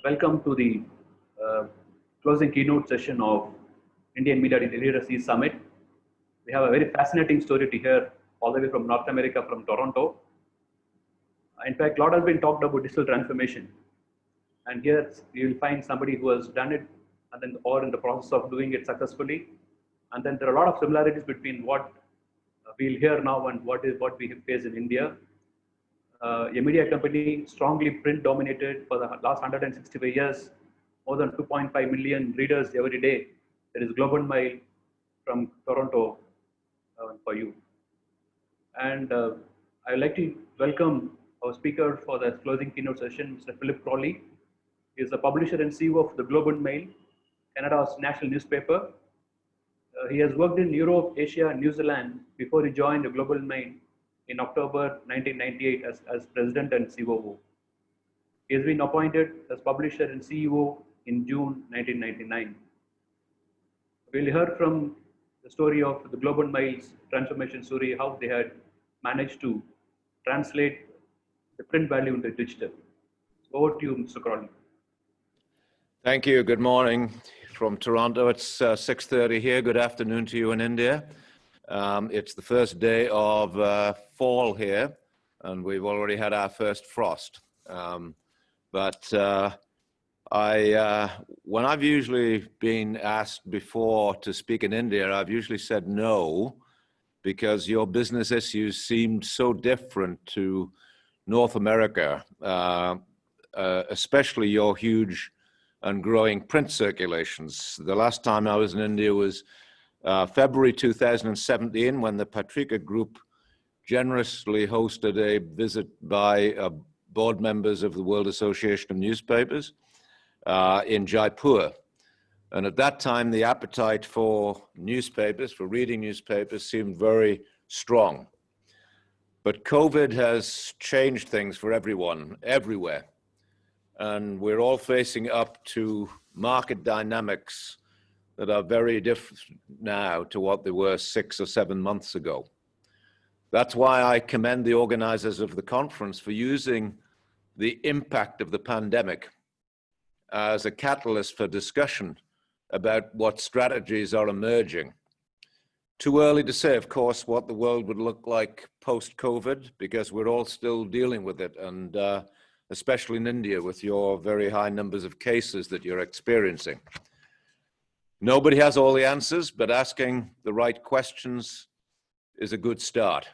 Welcome to the closing keynote session of Indian Media Literacy Summit. We have a very fascinating story to hear all the way from North America, from Toronto. In fact, a lot has been talked about digital transformation. And here you will find somebody who has done it and then or in the process of doing it successfully. And then there are a lot of similarities between what we'll hear now and what we face in India. A media company strongly print dominated for the last 165 years, more than 2.5 million readers every day. There is Global Mail from Toronto for you. And I'd like to welcome our speaker for the closing keynote session, Mr. Philip Crawley. He is the publisher and CEO of the Global Mail, Canada's national newspaper. He has worked in Europe, Asia, and New Zealand before he joined the Global Mail in October 1998 as president and COO. He has been appointed as publisher and CEO in June 1999. We'll hear from the story of the Global Mail's transformation story, how they had managed to translate the print value into digital. Over to you, Mr. Crawley. Thank you. Good morning from Toronto. It's 6:30 here. Good afternoon to you in India. It's the first day of fall here, and we've already had our first frost. When I've usually been asked before to speak in India, I've usually said no, because your business issues seemed so different to North America, especially your huge and growing print circulations. The last time I was in India was February 2017, when the Patrika Group generously hosted a visit by board members of the World Association of Newspapers in Jaipur. And at that time, the appetite for newspapers, for reading newspapers, seemed very strong. But COVID has changed things for everyone, everywhere. And we're all facing up to market dynamics that are very different now to what they were 6 or 7 months ago. That's why I commend the organizers of the conference for using the impact of the pandemic as a catalyst for discussion about what strategies are emerging. Too early to say, of course, what the world would look like post-COVID, because we're all still dealing with it, and especially in India with your very high numbers of cases that you're experiencing. Nobody has all the answers, but asking the right questions is a good start.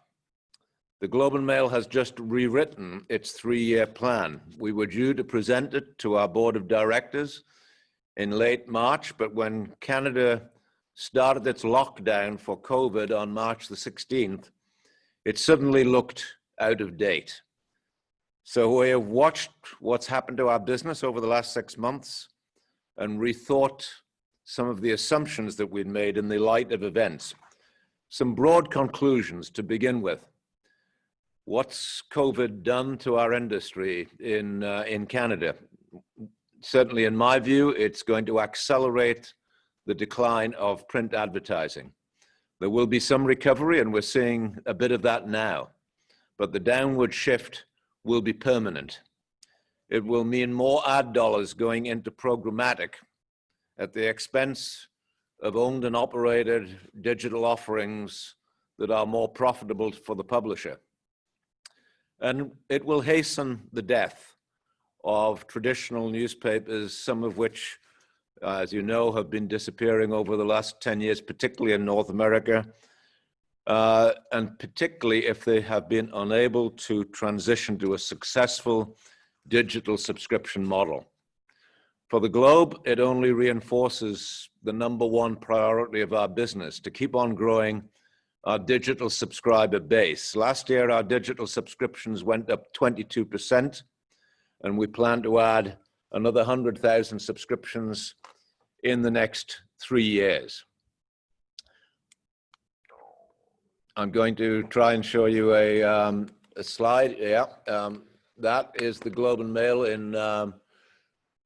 The Global Mail has just rewritten its 3-year plan. We were due to present it to our board of directors in late March, but when Canada started its lockdown for COVID on March the 16th, it suddenly looked out of date. So we have watched what's happened to our business over the last 6 months and rethought some of the assumptions that we'd made in the light of events. Some broad conclusions to begin with. What's COVID done to our industry in Canada? Certainly, in my view, it's going to accelerate the decline of print advertising. There will be some recovery, and we're seeing a bit of that now, but the downward shift will be permanent. It will mean more ad dollars going into programmatic at the expense of owned and operated digital offerings that are more profitable for the publisher. And it will hasten the death of traditional newspapers, some of which, as you know, have been disappearing over the last 10 years, particularly in North America, and particularly if they have been unable to transition to a successful digital subscription model. For the Globe, it only reinforces the #1 priority of our business, to keep on growing our digital subscriber base. Last year, our digital subscriptions went up 22%, and we plan to add another 100,000 subscriptions in the next 3 years. I'm going to try and show you a slide. That is the Globe and Mail in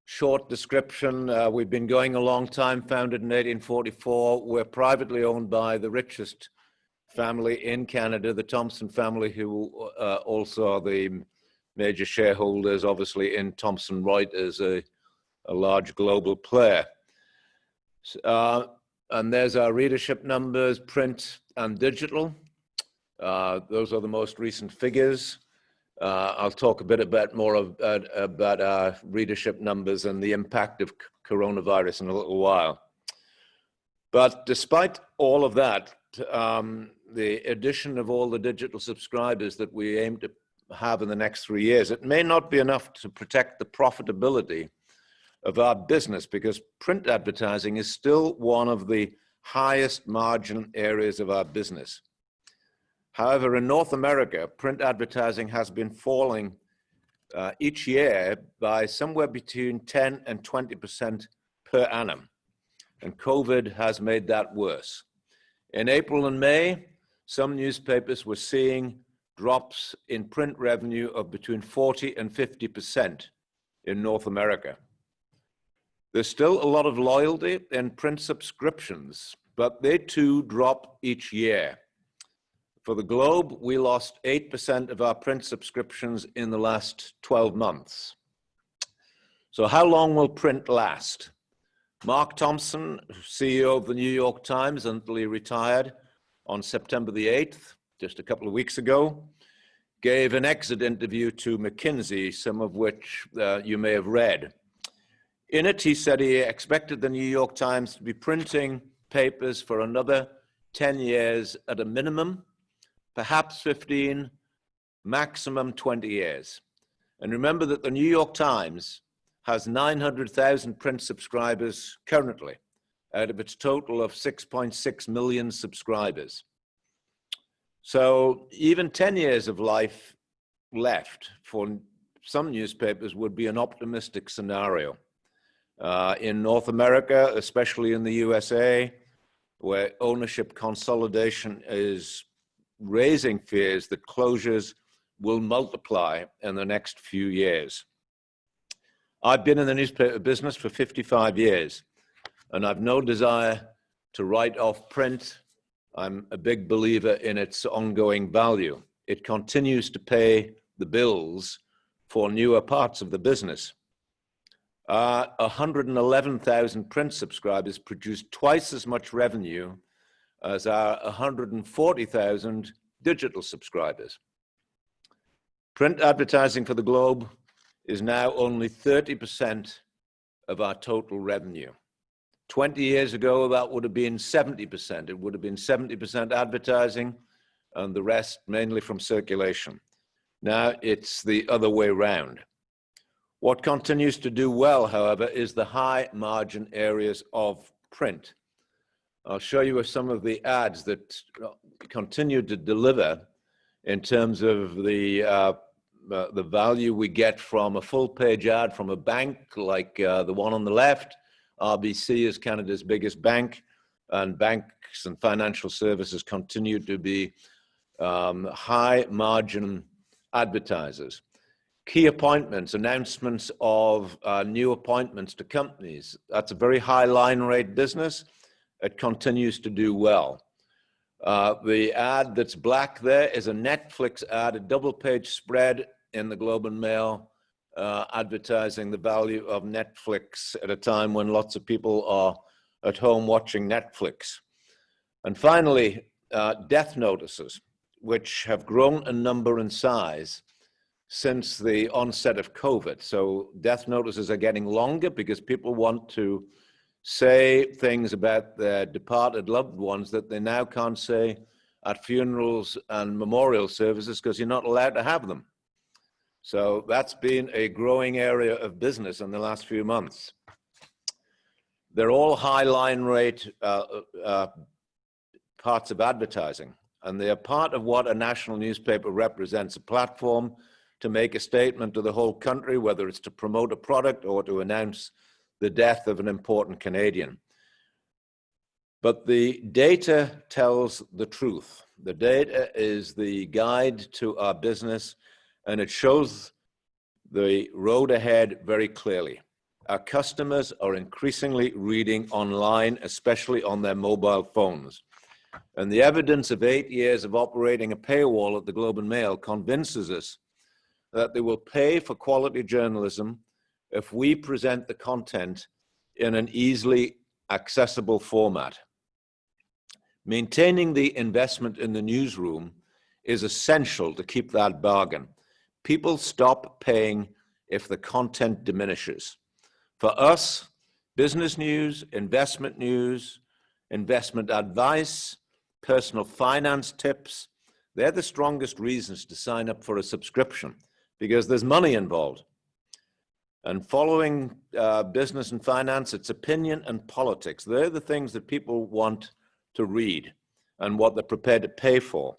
short description. We've been going a long time, founded in 1844. We're privately owned by the richest family in Canada, the Thompson family, who also are the major shareholders, obviously, in Thomson Reuters, a a large global player. And there's our readership numbers, print and digital. Those are the most recent figures. I'll talk a bit about about our readership numbers and the impact of coronavirus in a little while. But despite all of that, the addition of all the digital subscribers that we aim to have in the next 3 years, it may not be enough to protect the profitability of our business, because print advertising is still one of the highest margin areas of our business. However, in North America, print advertising has been falling each year by somewhere between 10 and 20% per annum. And COVID has made that worse. In April and May, some newspapers were seeing drops in print revenue of between 40 and 50% in North America. There's still a lot of loyalty in print subscriptions, but they too drop each year. For the globe, we lost 8% of our print subscriptions in the last 12 months. So how long will print last? Mark Thompson, CEO of the New York Times until he retired on September the 8th, just a couple of weeks ago, gave an exit interview to McKinsey, some of which you may have read. In it, he said he expected the New York Times to be printing papers for another 10 years at a minimum, perhaps 15, maximum 20 years. And remember that the New York Times has 900,000 print subscribers currently, out of its total of 6.6 million subscribers. So even 10 years of life left for some newspapers would be an optimistic scenario. In North America, especially in the USA, where ownership consolidation is raising fears that closures will multiply in the next few years. I've been in the newspaper business for 55 years, and I've no desire to write off print. I'm a big believer in its ongoing value. It continues to pay the bills for newer parts of the business. 111,000 print subscribers produce twice as much revenue as our 140,000 digital subscribers. Print advertising for the globe is now only 30% of our total revenue. 20 years ago, that would have been 70%. It would have been 70% advertising and the rest mainly from circulation. Now it's the other way around. What continues to do well, however, is the high margin areas of print. I'll show you some of the ads that continue to deliver in terms of the value we get from a full page ad from a bank like the one on the left. RBC is Canada's biggest bank, and banks and financial services continue to be high margin advertisers. Key appointments, announcements of new appointments to companies. That's a very high line rate business. It continues to do well. The ad that's black there is a Netflix ad, a double page spread in the Globe and Mail, advertising the value of Netflix at a time when lots of people are at home watching Netflix. And finally, death notices, which have grown in number and size since the onset of COVID. So death notices are getting longer because people want to say things about their departed loved ones that they now can't say at funerals and memorial services because you're not allowed to have them. So that's been a growing area of business in the last few months. They're all high line rate parts of advertising, and they are part of what a national newspaper represents, a platform to make a statement to the whole country, whether it's to promote a product or to announce the death of an important Canadian. But the data tells the truth. The data is the guide to our business, and it shows the road ahead very clearly. Our customers are increasingly reading online, especially on their mobile phones. And the evidence of 8 years of operating a paywall at the Globe and Mail convinces us that they will pay for quality journalism if we present the content in an easily accessible format. Maintaining the investment in the newsroom is essential to keep that bargain. People stop paying if the content diminishes. For us, business news, investment advice, personal finance tips, they're the strongest reasons to sign up for a subscription because there's money involved. And following business and finance, it's opinion and politics. They're the things that people want to read and what they're prepared to pay for.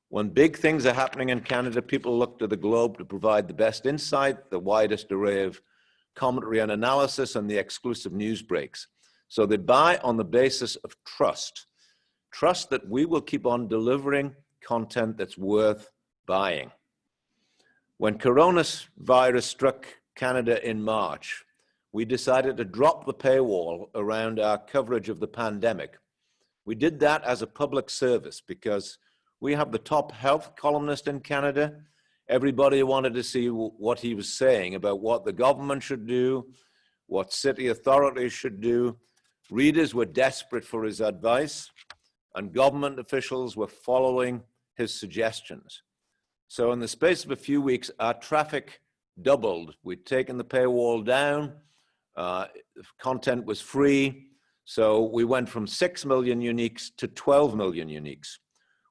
When big things are happening in Canada, people look to the Globe to provide the best insight, the widest array of commentary and analysis, and the exclusive news breaks. So they buy on the basis of trust. Trust that we will keep on delivering content that's worth buying. When coronavirus struck Canada in March, we decided to drop the paywall around our coverage of the pandemic. We did that as a public service because we have the top health columnist in Canada. Everybody wanted to see what he was saying about what the government should do, what city authorities should do. Readers were desperate for his advice, and government officials were following his suggestions. So in the space of a few weeks, our traffic doubled. We'd taken the paywall down, content was free, so we went from 6 million uniques to 12 million uniques,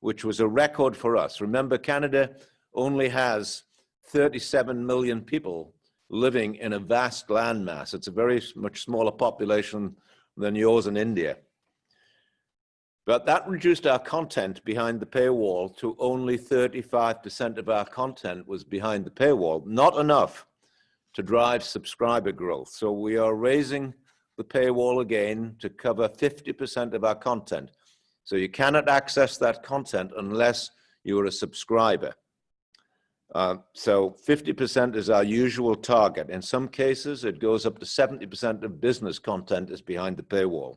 which was a record for us. Remember, Canada only has 37 million people living in a vast landmass. It's a very much smaller population than yours in India. But that reduced our content behind the paywall to only 35% of our content was behind the paywall. Not enough to drive subscriber growth. So we are raising the paywall again to cover 50% of our content. So you cannot access that content unless you are a subscriber. So 50% is our usual target. In some cases, it goes up to 70% of business content is behind the paywall.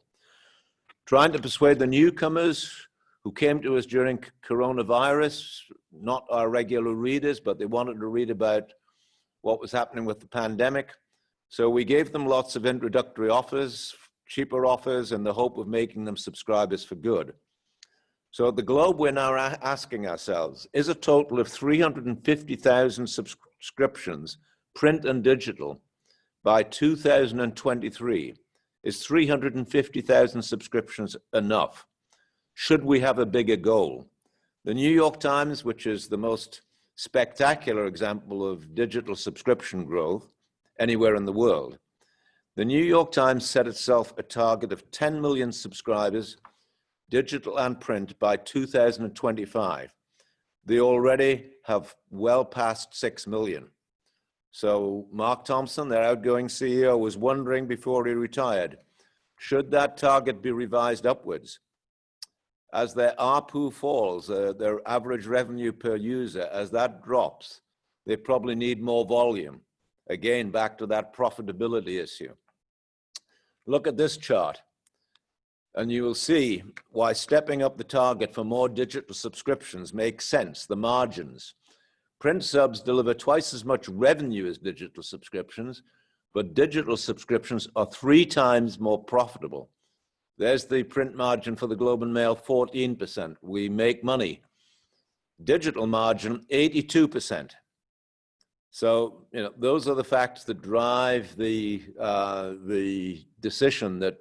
Trying to persuade the newcomers who came to us during coronavirus, not our regular readers, but they wanted to read about what was happening with the pandemic. So we gave them lots of introductory offers, cheaper offers, in the hope of making them subscribers for good. So at the Globe, we're now asking ourselves, is a total of 350,000 subscriptions, print and digital, by 2023, is 350,000 subscriptions enough? Should we have a bigger goal? The New York Times, which is the most spectacular example of digital subscription growth anywhere in the world, the New York Times set itself a target of 10 million subscribers, digital and print, by 2025. They already have well past 6 million. So Mark Thompson, their outgoing CEO, was wondering before he retired, should that target be revised upwards? As their ARPU falls, their average revenue per user, as that drops, they probably need more volume. Again, back to that profitability issue. Look at this chart, and you will see why stepping up the target for more digital subscriptions makes sense, the margins. Print subs deliver twice as much revenue as digital subscriptions, but digital subscriptions are 3 times more profitable. There's the print margin for the Globe and Mail, 14%. We make money. Digital margin, 82%. So, those are the facts that drive the decision that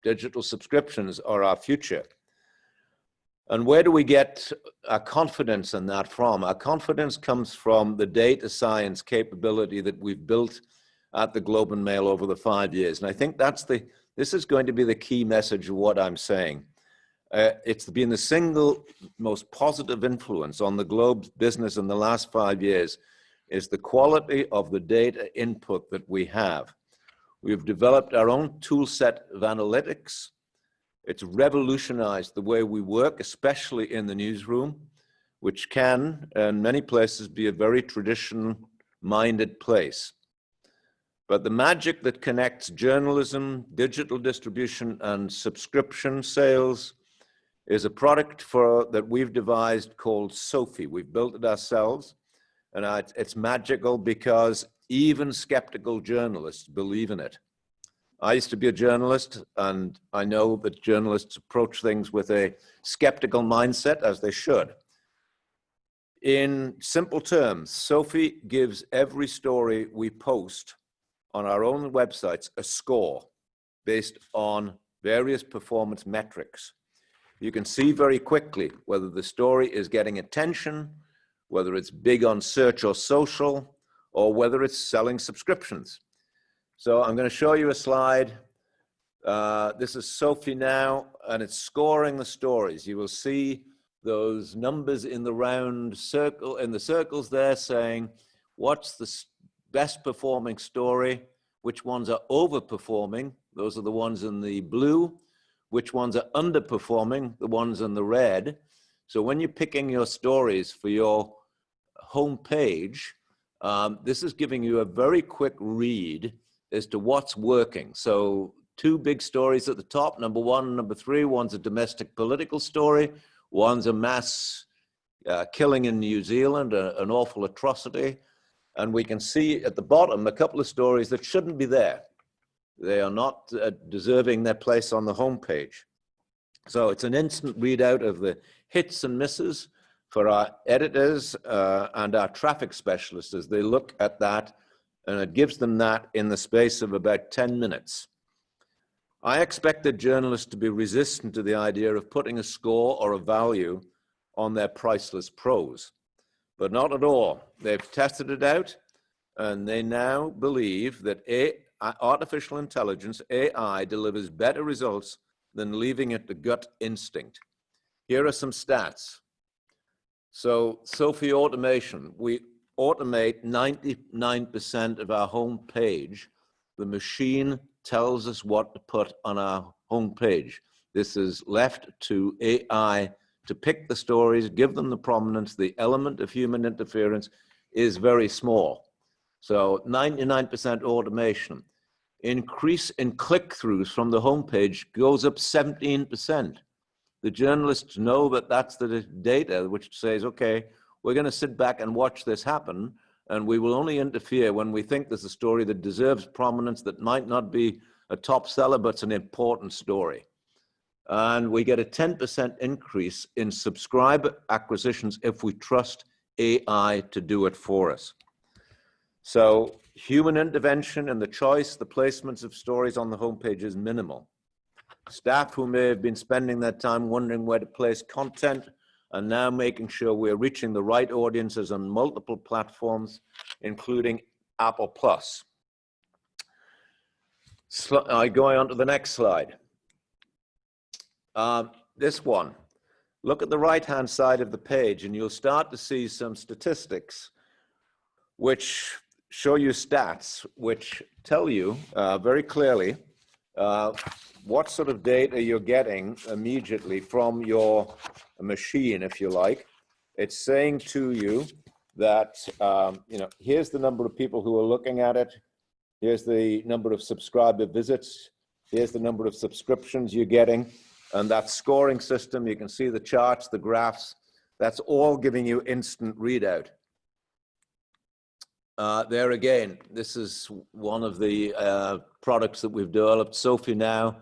digital subscriptions are our future. And where do we get our confidence in that from? Our confidence comes from the data science capability that we've built at the Globe and Mail over the 5 years. And I think this is going to be the key message of what I'm saying. It's been the single most positive influence on the Globe's business in the last 5 years is the quality of the data input that we have. We've developed our own tool set of analytics. It's revolutionized the way we work, especially in the newsroom, which can, in many places, be a very tradition-minded place. But the magic that connects journalism, digital distribution, and subscription sales is a product that we've devised called Sophie. We've built it ourselves, and it's magical because even skeptical journalists believe in it. I used to be a journalist, and I know that journalists approach things with a skeptical mindset, as they should. In simple terms, Sophie gives every story we post on our own websites a score based on various performance metrics. You can see very quickly whether the story is getting attention, whether it's big on search or social, or whether it's selling subscriptions. So I'm going to show you a slide. This is Sophie now, and it's scoring the stories. You will see those numbers in the round circle, in the circles there, saying what's the best performing story, which ones are overperforming, those are the ones in the blue, which ones are underperforming, the ones in the red. So when you're picking your stories for your home page, this is giving you a very quick read as to what's working. So 2 big stories at the top, number 1 and number 3. One's a domestic political story. One's a mass killing in New Zealand, an awful atrocity. And we can see at the bottom a couple of stories that shouldn't be there. They are not deserving their place on the homepage. So it's an instant readout of the hits and misses for our editors and our traffic specialists as they look at that, and it gives them that in the space of about 10 minutes. I expected journalists to be resistant to the idea of putting a score or a value on their priceless prose, but not at all. They've tested it out, and they now believe that artificial intelligence, AI, delivers better results than leaving it to gut instinct. Here are some stats. So Sophie automation, we automate 99% of our home page. The machine tells us what to put on our home page. This is left to AI to pick the stories, give them the prominence. The element of human interference is very small. So 99% automation. Increase in click-throughs from the homepage goes up 17%. The journalists know that that's the data which says, okay, we're going to sit back and watch this happen, and we will only interfere when we think there's a story that deserves prominence, that might not be a top seller, but it's an important story. And we get a 10% increase in subscriber acquisitions if we trust AI to do it for us. So human intervention and the choice, the placements of stories on the homepage is minimal. Staff who may have been spending their time wondering where to place content are now making sure we're reaching the right audiences on multiple platforms, including Apple Plus. Going on to the next slide. This one. Look at the right-hand side of the page, and you'll start to see some statistics which show you stats, which tell you very clearly what sort of data you're getting immediately from your machine, if you like. It's saying to you that, here's the number of people who are looking at it. Here's the number of subscriber visits. Here's the number of subscriptions you're getting. And that scoring system, you can see the charts, the graphs, that's all giving you instant readout. There again, this is one of the products that we've developed, Sophie Now.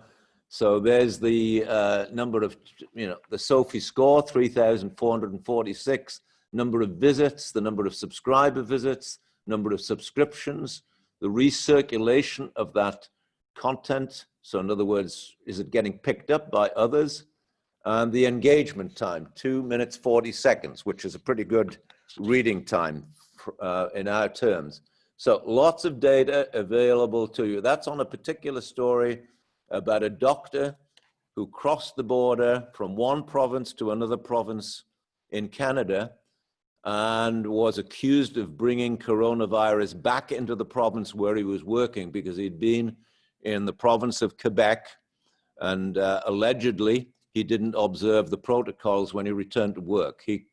So there's the number of, the Sophie score, 3,446, number of visits, the number of subscriber visits, number of subscriptions, the recirculation of that content. So in other words, is it getting picked up by others? And the engagement time, 2 minutes, 40 seconds, which is a pretty good reading time in our terms. So lots of data available to you. That's on a particular story about a doctor who crossed the border from one province to another province in Canada and was accused of bringing coronavirus back into the province where he was working because he'd been in the province of Quebec, and allegedly he didn't observe the protocols when he returned to work. He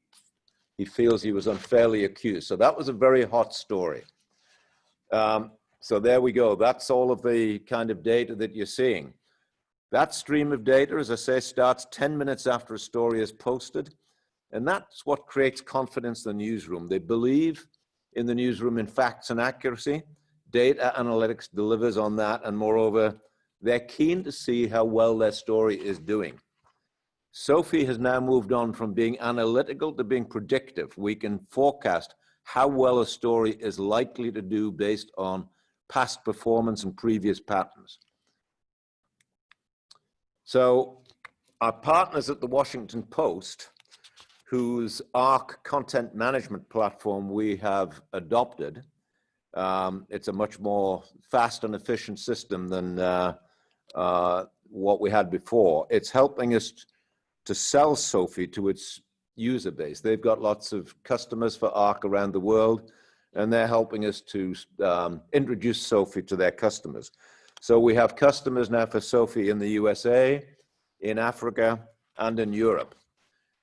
feels he was unfairly accused. So that was a very hot story. So there we go. That's all of the kind of data that you're seeing. That stream of data, as I say, starts 10 minutes after a story is posted. And that's what creates confidence in the newsroom. They believe in the newsroom in facts and accuracy. Data analytics delivers on that, and moreover, they're keen to see how well their story is doing. Sophie has now moved on from being analytical to being predictive. We can forecast how well a story is likely to do based on past performance and previous patterns. So our partners at the Washington Post, whose ARC content management platform we have adopted, it's a much more fast and efficient system than what we had before. It's helping us to sell Sophie to its user base. They've got lots of customers for ARC around the world, and they're helping us to introduce Sophie to their customers. So we have customers now for Sophie in the USA, in Africa, and in Europe.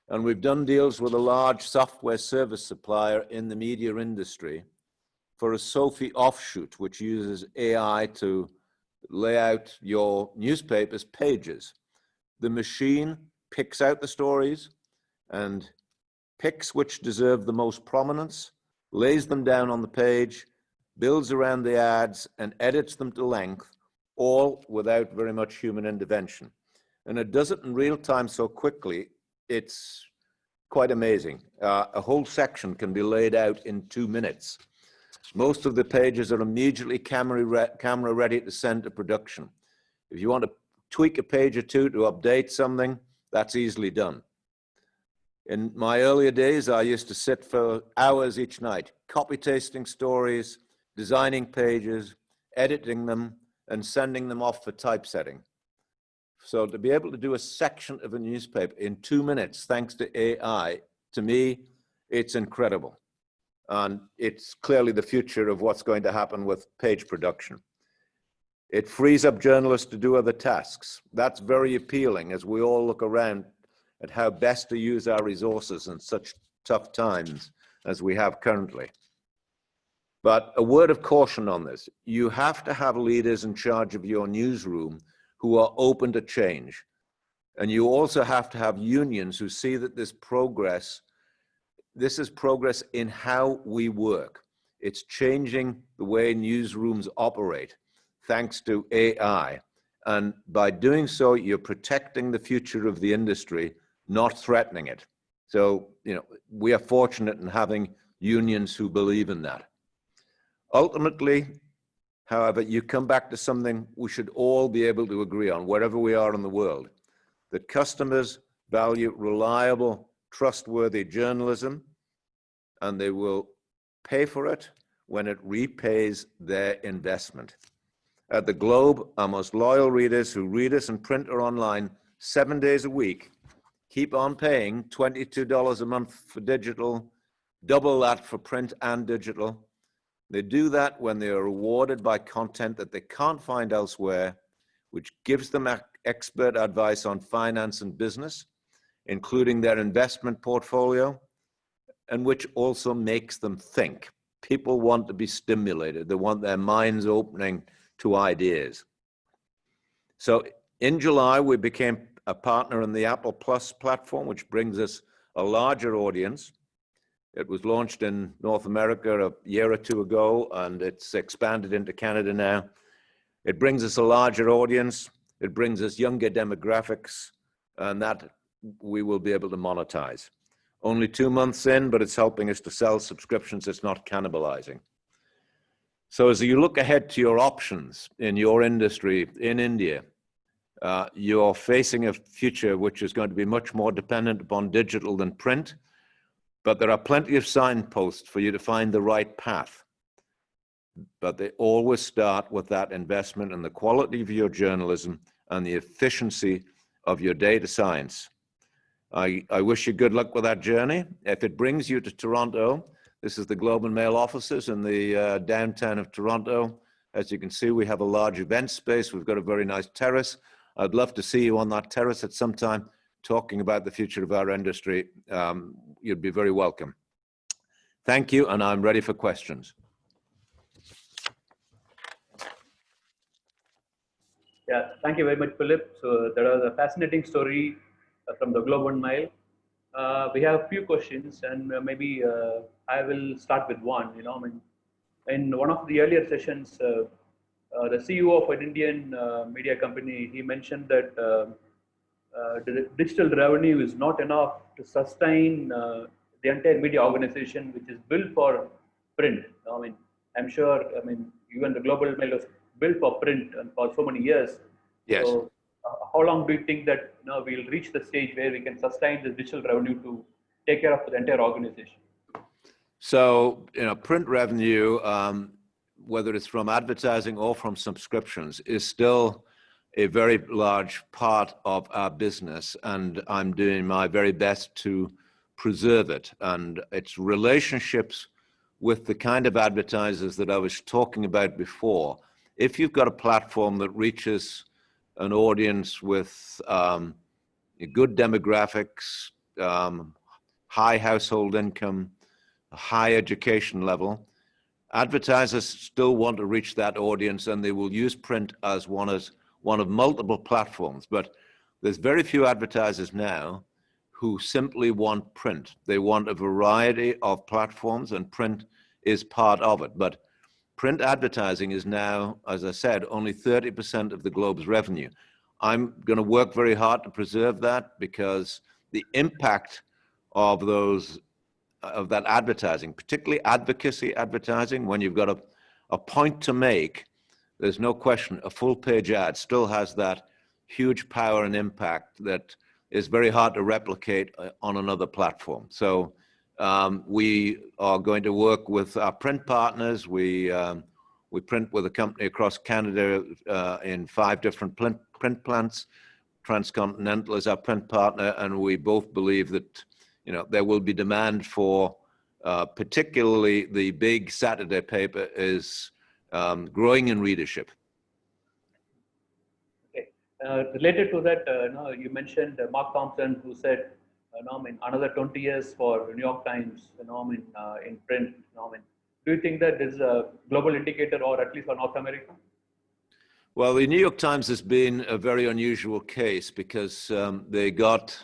And we've done deals with a large software service supplier in the media industry for a Sophie offshoot, which uses AI to lay out your newspaper's pages. The machine picks out the stories and picks which deserve the most prominence, lays them down on the page, builds around the ads, and edits them to length, all without very much human intervention. And it does it in real time so quickly, it's quite amazing. A whole section can be laid out in 2 minutes. Most of the pages are immediately camera ready to send to production. If you want to tweak a page or two to update something, that's easily done. In my earlier days, I used to sit for hours each night, copy pasting stories, designing pages, editing them, and sending them off for typesetting. So to be able to do a section of a newspaper in 2 minutes, thanks to AI, to me, it's incredible. And it's clearly the future of what's going to happen with page production. It frees up journalists to do other tasks. That's very appealing as we all look around at how best to use our resources in such tough times as we have currently. But a word of caution on this. You have to have leaders in charge of your newsroom who are open to change. And you also have to have unions who see that this is progress in how we work. It's changing the way newsrooms operate, thanks to AI. And by doing so, you're protecting the future of the industry, not threatening it. So, we are fortunate in having unions who believe in that. Ultimately, however, you come back to something we should all be able to agree on, wherever we are in the world, that customers value reliable, trustworthy journalism, and they will pay for it when it repays their investment. At the Globe, our most loyal readers who read us in print or online 7 days a week keep on paying $22 a month for digital, double that for print and digital. They do that when they are rewarded by content that they can't find elsewhere, which gives them expert advice on finance and business, including their investment portfolio, and which also makes them think. People want to be stimulated. They want their minds opening to ideas. So in July, we became a partner in the Apple Plus platform, which brings us a larger audience. It was launched in North America a year or two ago, and it's expanded into Canada now. It brings us a larger audience. It brings us younger demographics, and that we will be able to monetize. Only 2 months in, but it's helping us to sell subscriptions. It's not cannibalizing. So as you look ahead to your options in your industry in India, you're facing a future which is going to be much more dependent upon digital than print, but there are plenty of signposts for you to find the right path. But they always start with that investment in the quality of your journalism and the efficiency of your data science. I wish you good luck with that journey. If it brings you to Toronto, this is the Globe and Mail offices in the downtown of Toronto. As you can see, we have a large event space. We've got a very nice terrace. I'd love to see you on that terrace at some time talking about the future of our industry. You'd be very welcome. Thank you, and I'm ready for questions. Yeah, thank you very much, Philip. So there was a fascinating story from the Globe and Mail. We have a few questions, and maybe I will start with one. I mean, in one of the earlier sessions, the CEO of an Indian media company, he mentioned that the digital revenue is not enough to sustain the entire media organization, which is built for print. I mean, I'm sure. I mean, even the global mail was built for print and for so many years. Yes. So, how long do you think that we'll reach the stage where we can sustain the digital revenue to take care of the entire organization? So, print revenue, whether it's from advertising or from subscriptions, is still a very large part of our business, and I'm doing my very best to preserve it. And its relationships with the kind of advertisers that I was talking about before. If you've got a platform that reaches an audience with good demographics, high household income, a high education level, advertisers still want to reach that audience, and they will use print as one of multiple platforms. But there's very few advertisers now who simply want print. They want a variety of platforms, and print is part of it. But print advertising is now, as I said, only 30% of the globe's revenue. I'm going to work very hard to preserve that, because the impact of that advertising, particularly advocacy advertising, when you've got a point to make, there's no question a full page ad still has that huge power and impact that is very hard to replicate on another platform. So we are going to work with our print partners. We print with a company across Canada in 5 different print plants. Transcontinental is our print partner, and we both believe that there will be demand for, particularly the big Saturday paper is growing in readership. Okay. Related to that, you mentioned Mark Thompson, who said, in another 20 years for New York Times, in print. Do you think that this is a global indicator, or at least for North America? Well, the New York Times has been a very unusual case, because they got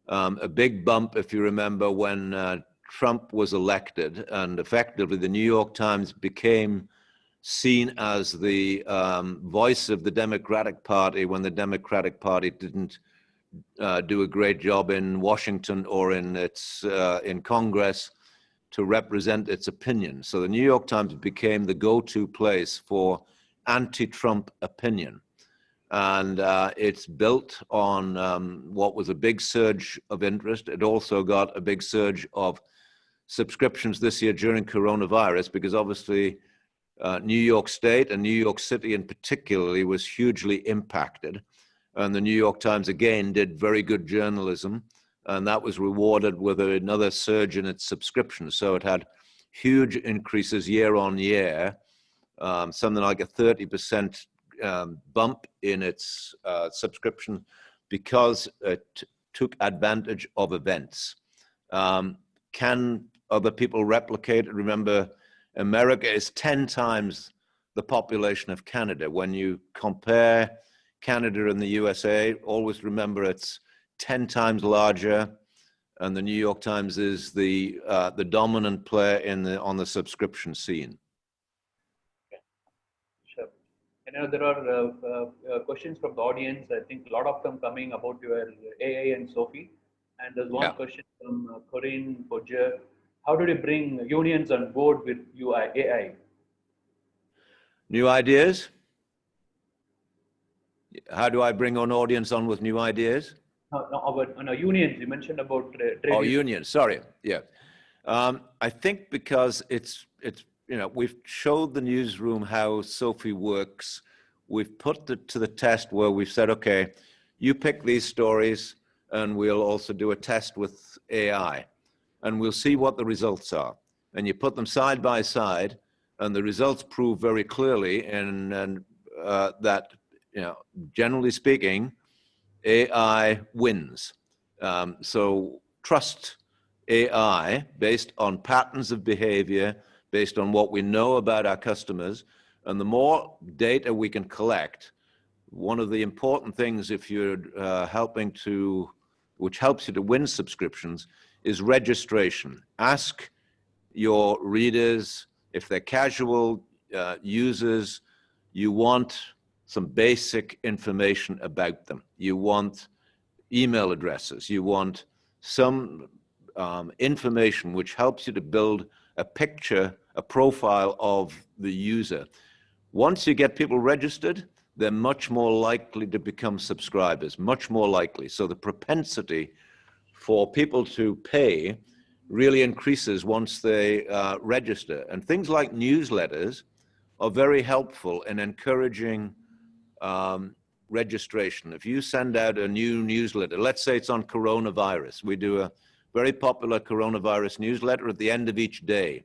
a big bump, if you remember, when Trump was elected, and effectively the New York Times became seen as the voice of the Democratic Party when the Democratic Party didn't do a great job in Washington or in Congress to represent its opinion. So the New York Times became the go-to place for anti-Trump opinion. And it's built on what was a big surge of interest. It also got a big surge of subscriptions this year during coronavirus, because obviously New York State and New York City in particularly was hugely impacted. And the New York Times again did very good journalism, and that was rewarded with another surge in its subscriptions. So it had huge increases year on year, something like a 30% bump in its subscription, because it took advantage of events. Can other people replicate it? Remember, America is 10 times the population of Canada. When you compare Canada and the USA, always remember it's 10 times larger, and the New York Times is the dominant player on the subscription scene. Okay. Sure. And there are questions from the audience. I think a lot of them coming about your AI and Sophie. And there's one question from Corinne Bodger. How did you bring unions on board with AI? New ideas? How do I bring an audience on with new ideas? No, unions. You mentioned about trade unions. Sorry. Yeah. I think because it's we've showed the newsroom how Sophie works. We've put it to the test where we've said, okay, you pick these stories, and we'll also do a test with AI, and we'll see what the results are. And you put them side by side, and the results prove very clearly that, generally speaking, AI wins. So trust AI based on patterns of behavior, based on what we know about our customers. And the more data we can collect, one of the important things if you're helping to which helps you to win subscriptions, is registration. Ask your readers, if they're casual users, you want some basic information about them. You want email addresses. You want some information which helps you to build a picture, a profile of the user. Once you get people registered, they're much more likely to become subscribers, much more likely. So the propensity for people to pay really increases once they register. And things like newsletters are very helpful in encouraging registration. If you send out a new newsletter, let's say it's on coronavirus, we do a very popular coronavirus newsletter at the end of each day.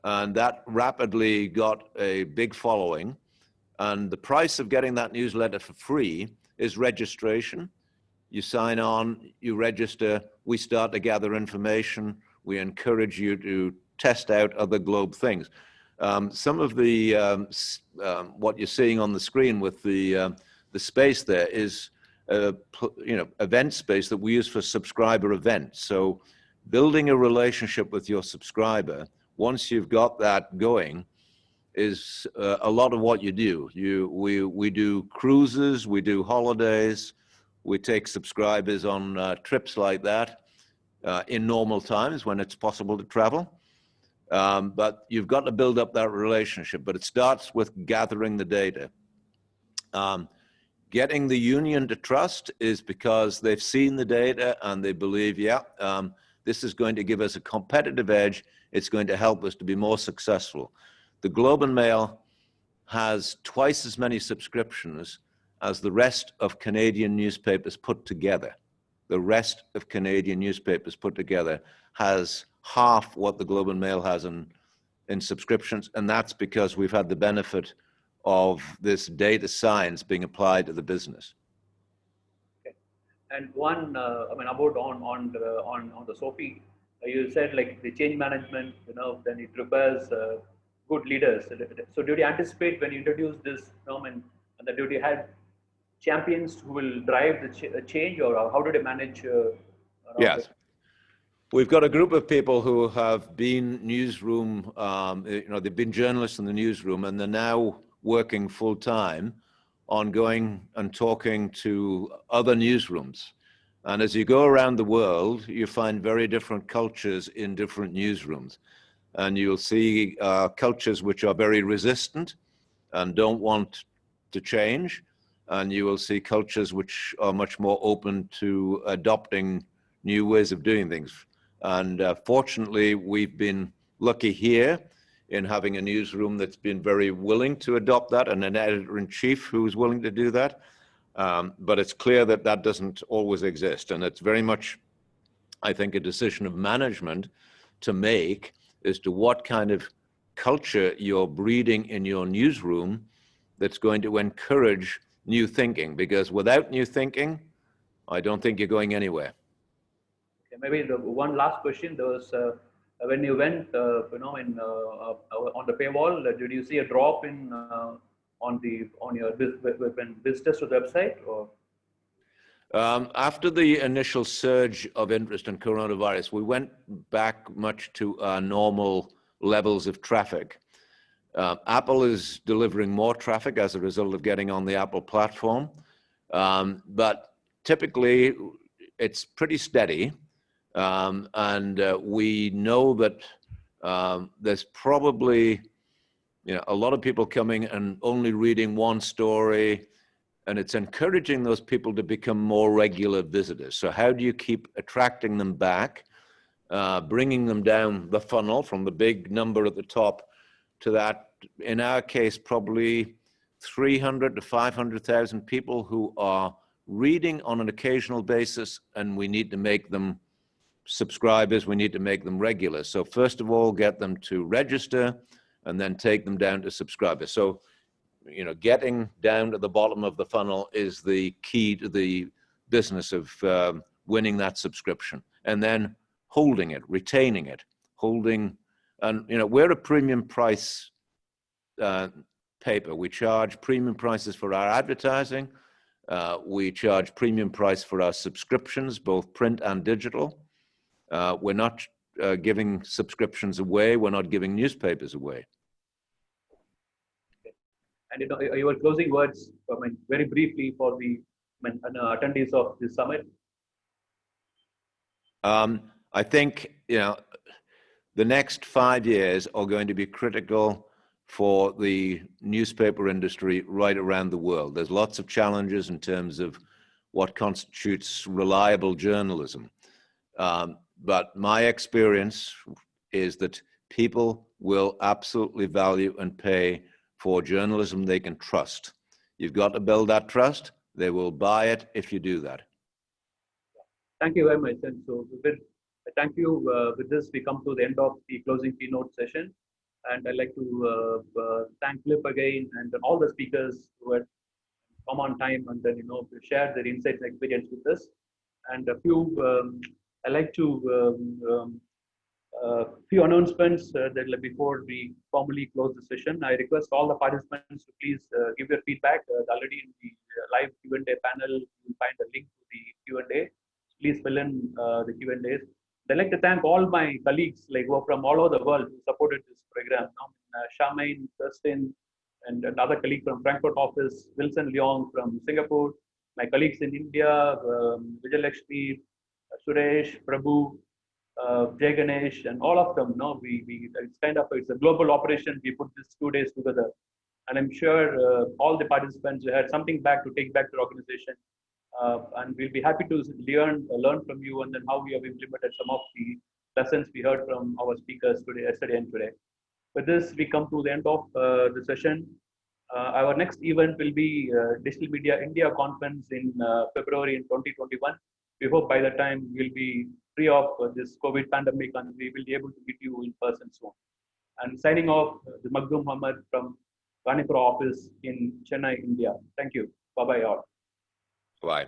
And that rapidly got a big following. And the price of getting that newsletter for free is registration. You sign on, you register, we start to gather information. We encourage you to test out other Globe things. Some of the, what you're seeing on the screen with the space there is, event space that we use for subscriber events. So building a relationship with your subscriber, once you've got that going, is a lot of what you do. We do cruises, we do holidays, we take subscribers on trips like that in normal times when it's possible to travel. But you've got to build up that relationship, but it starts with gathering the data. Getting the union to trust is because they've seen the data and they believe, this is going to give us a competitive edge. It's going to help us to be more successful. The Globe and Mail has twice as many subscriptions as the rest of Canadian newspapers put together. The rest of Canadian newspapers put together has half what the Globe and Mail has in subscriptions, and that's because we've had the benefit of this data science being applied to the business. Okay. And one, about on the SOPI, you said like the change management, then it requires good leaders. So did you anticipate when you introduced this term and that did you have champions who will drive the change, or how did you manage? Yes. We've got a group of people who have been newsroom, they've been journalists in the newsroom, and they're now working full time on going and talking to other newsrooms. And as you go around the world, you find very different cultures in different newsrooms. And you'll see cultures which are very resistant and don't want to change. And you will see cultures which are much more open to adopting new ways of doing things. And fortunately, we've been lucky here in having a newsroom that's been very willing to adopt that, and an editor-in-chief who's willing to do that. But it's clear that that doesn't always exist. And it's very much, I think, a decision of management to make as to what kind of culture you're breeding in your newsroom that's going to encourage new thinking. Because without new thinking, I don't think you're going anywhere. Okay, maybe the one last question. There was when you went, on the paywall, did you see a drop in when visitors to the website, or? After the initial surge of interest in coronavirus, we went back much to our normal levels of traffic. Apple is delivering more traffic as a result of getting on the Apple platform, but typically it's pretty steady, and we know that there's probably a lot of people coming and only reading one story, and it's encouraging those people to become more regular visitors. So how do you keep attracting them back, bringing them down the funnel from the big number at the top to that, in our case, probably 300 to 500,000 people who are reading on an occasional basis, and we need to make them subscribers, we need to make them regular. So first of all, get them to register, and then take them down to subscribers. So, getting down to the bottom of the funnel is the key to the business of winning that subscription, and then holding it, retaining it, and we're a premium price paper. We charge premium prices for our advertising, We charge premium price for our subscriptions, both print and digital. We're not giving subscriptions away. We're not giving newspapers away. And your closing words, very briefly for the attendees of this summit. I think the next 5 years are going to be critical for the newspaper industry right around the world. There's lots of challenges in terms of what constitutes reliable journalism. But my experience is that people will absolutely value and pay for journalism they can trust. You've got to build that trust. They will buy it if you do that. Thank you very much. And so thank you. With this, we come to the end of the closing keynote session. And I'd like to thank Philip again and all the speakers who had come on time and then share their insights and experience with us. And a few, I'd like to few announcements that before we formally close the session. I request all the participants to please give your feedback. Already in the live Q&A panel, you'll find a link to the Q&A. Please fill in the Q&As. I'd like to thank all my colleagues who are from all over the world who supported this program. Charmaine, Justin, and another colleague from Frankfurt office, Wilson Leong from Singapore, my colleagues in India, Vijay, Suresh, Prabhu, Jay Ganesh, and all of them. It's a global operation. We put this 2 days together, and I'm sure all the participants had something back to take back to the organization. And we'll be happy to learn from you and then how we have implemented some of the lessons we heard from our speakers yesterday and today. With this, we come to the end of the session. Our next event will be Digital Media India Conference in February in 2021. We hope by the time we'll be free of this COVID pandemic and we will be able to meet you in person soon. And signing off, the Makhdoom Muhammad from WAN-IFRA office in Chennai, India. Thank you. Bye-bye all. Bye.